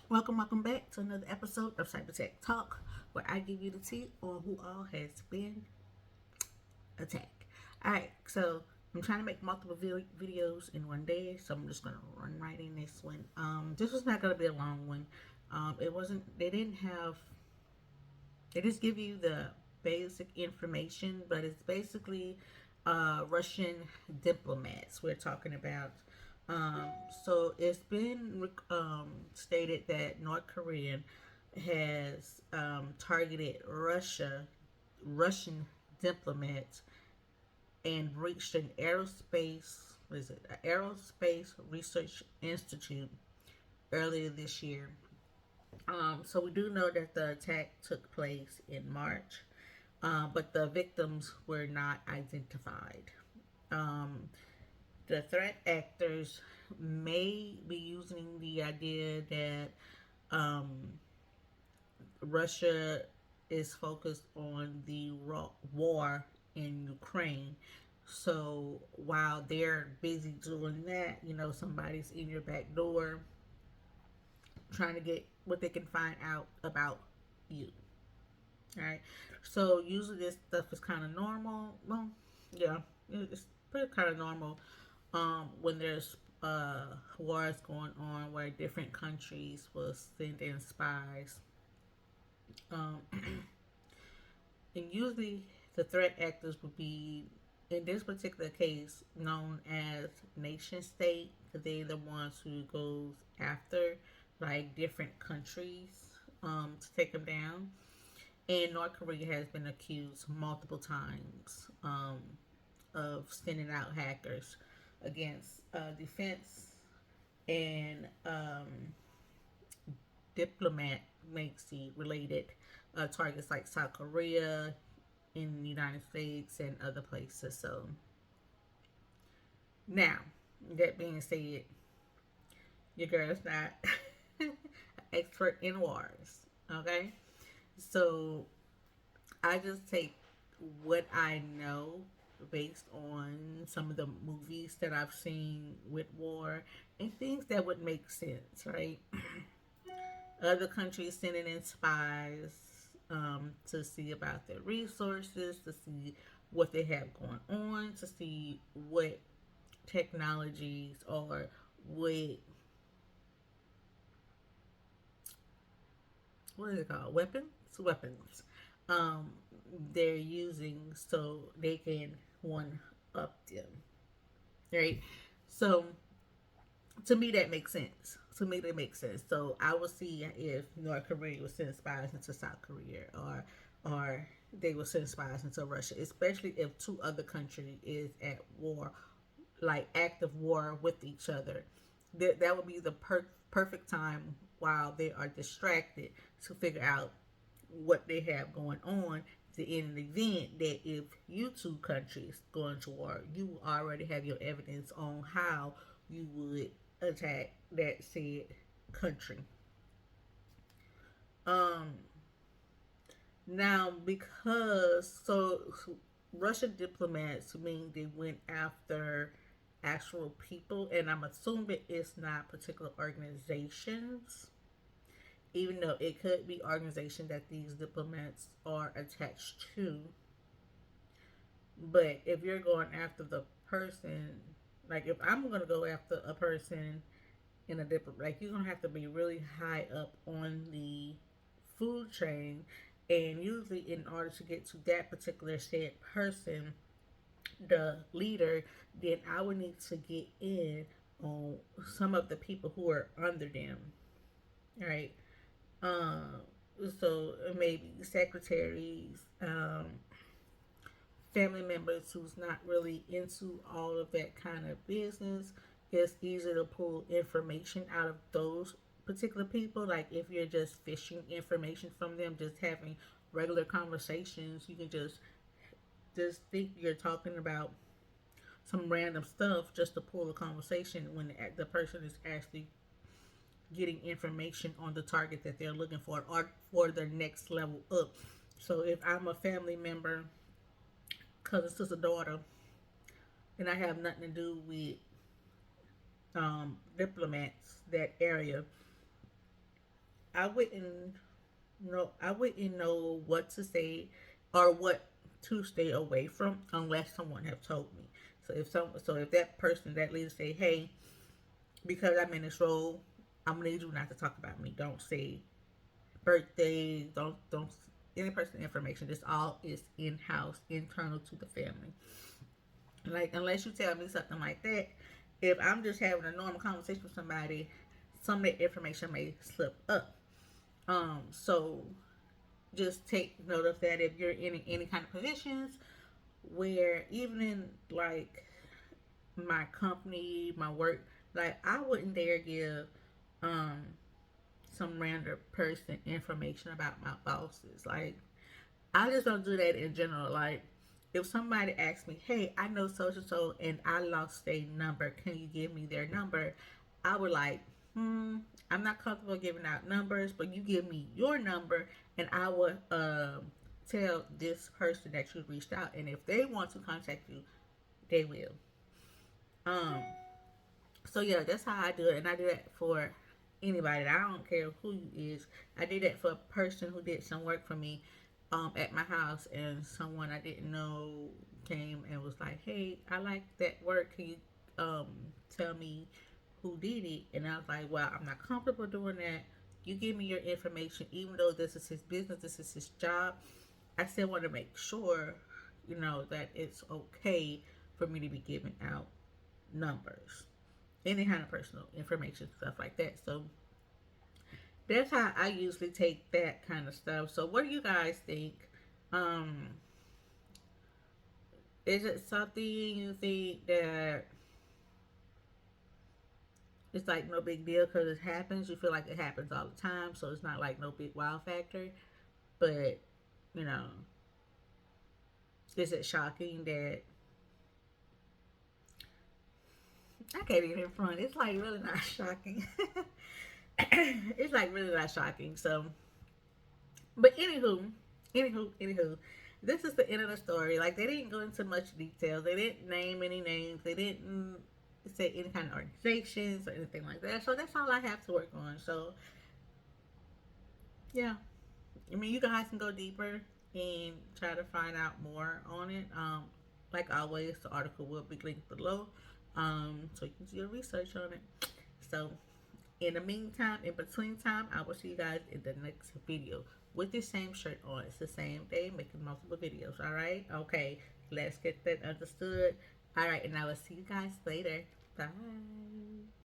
Welcome back to another episode of Cyber Tech Talk, where I give you the tea on who all has been attacked. Alright, so I'm trying to make multiple videos in one day, so I'm just gonna run right in this one. This was not gonna be a long one. It wasn't. They didn't have. They just give you the basic information, but it's basically Russian diplomats we're talking about. Um, so it's been stated that North Korea has targeted Russian diplomats, and breached an aerospace, what is it, an aerospace research institute earlier this year. So we do know that the attack took place in March, but the victims were not identified. Um, the threat actors may be using the idea that um, Russia is focused on the war in Ukraine. So while they're busy doing that, somebody's in your back door trying to get what they can find out about you. All right. So usually this stuff is kind of normal. Well, yeah, it's pretty kind of normal when there's wars going on where different countries will send in spies. Um, and usually the threat actors would be, in this particular case, known as nation state, because they're the ones who goes after like different countries to take them down. And North Korea has been accused multiple times of sending out hackers against defense and diplomacy related targets like South Korea, in the United States, and other places. So now, that being said, your girl's not an expert in wars. Okay, so I just take what I know based on some of the movies that I've seen with war and things that would make sense, right? Other countries sending in spies to see about their resources, to see what they have going on, to see what technologies or what is it called? Weapons. Um, they're using so they can one up them, right? So to me that makes sense. To me that makes sense. So I will see if North Korea will send spies into South Korea, or they will send spies into Russia, especially if two other countries is at war, like active war with each other. That would be the perfect time while they are distracted to figure out what they have going on. In the event that if you two countries go into war, you already have your evidence on how you would attack that said country. Um, Now, because Russian diplomats mean they went after actual people, and I'm assuming it's not particular organizations, even though it could be organizations that these diplomats are attached to. But if you're going after the person, like if I'm going to go after a person in a different, like you're gonna have to be really high up on the food chain, and usually in order to get to that particular said person, the leader, then I would need to get in on some of the people who are under them, right? Um, so maybe secretaries, family members who's not really into all of that kind of business. It's easy to pull information out of those particular people. Like if you're just fishing information from them, just having regular conversations, you can just think you're talking about some random stuff just to pull a conversation when the person is actually getting information on the target that they're looking for or for their next level up. So if I'm a family member, cousin, sister, daughter, and I have nothing to do with diplomats that area, I wouldn't I wouldn't know what to say or what to stay away from unless someone have told me. So if that person, that leader, say, "Hey, because I'm in this role, I'm gonna need you not to talk about me. Don't say birthdays. Don't any personal information. This all is in house, internal to the family. Like unless you tell me something like that, if I'm just having a normal conversation with somebody, some of that information may slip up. So just take note of that if you're in any kind of positions where even in like my company, my work, like I wouldn't dare give um some random person information about my bosses. Like I just don't do that in general. Like if somebody asks me, "Hey, I know so and so, and I lost their number. Can you give me their number?" I would like, I'm not comfortable giving out numbers, but you give me your number, and I would tell this person that you reached out, and if they want to contact you, they will. Um, so yeah, that's how I do it, and I do that for anybody. I don't care who you is. I did that for a person who did some work for me at my house, and someone I didn't know came and was like, "Hey, I like that work. Can you um, tell me who did it?" And I was like, "Well, I'm not comfortable doing that. You give me your information, even though this is his business, this is his job. I still want to make sure, that it's okay for me to be giving out numbers, any kind of personal information, stuff like that." So that's how I usually take that kind of stuff. So what do you guys think? Um, is it something you think that it's like no big deal because it happens? You feel like it happens all the time, so it's not like no big wow factor. But you know, is it shocking that I can't even front? It's like really not shocking. It's like really not shocking. So, but anywho, this is the end of the story. Like they didn't go into much detail. They didn't name any names. They didn't say any kind of organizations or anything like that. So that's all I have to work on. So yeah, I mean you guys can go deeper and try to find out more on it. Like always, the article will be linked below, so you can do your research on it. So in the meantime, in between time, I will see you guys in the next video with the same shirt on. It's the same day, making multiple videos. All right? Okay, let's get that understood. All right, and I will see you guys later. Bye.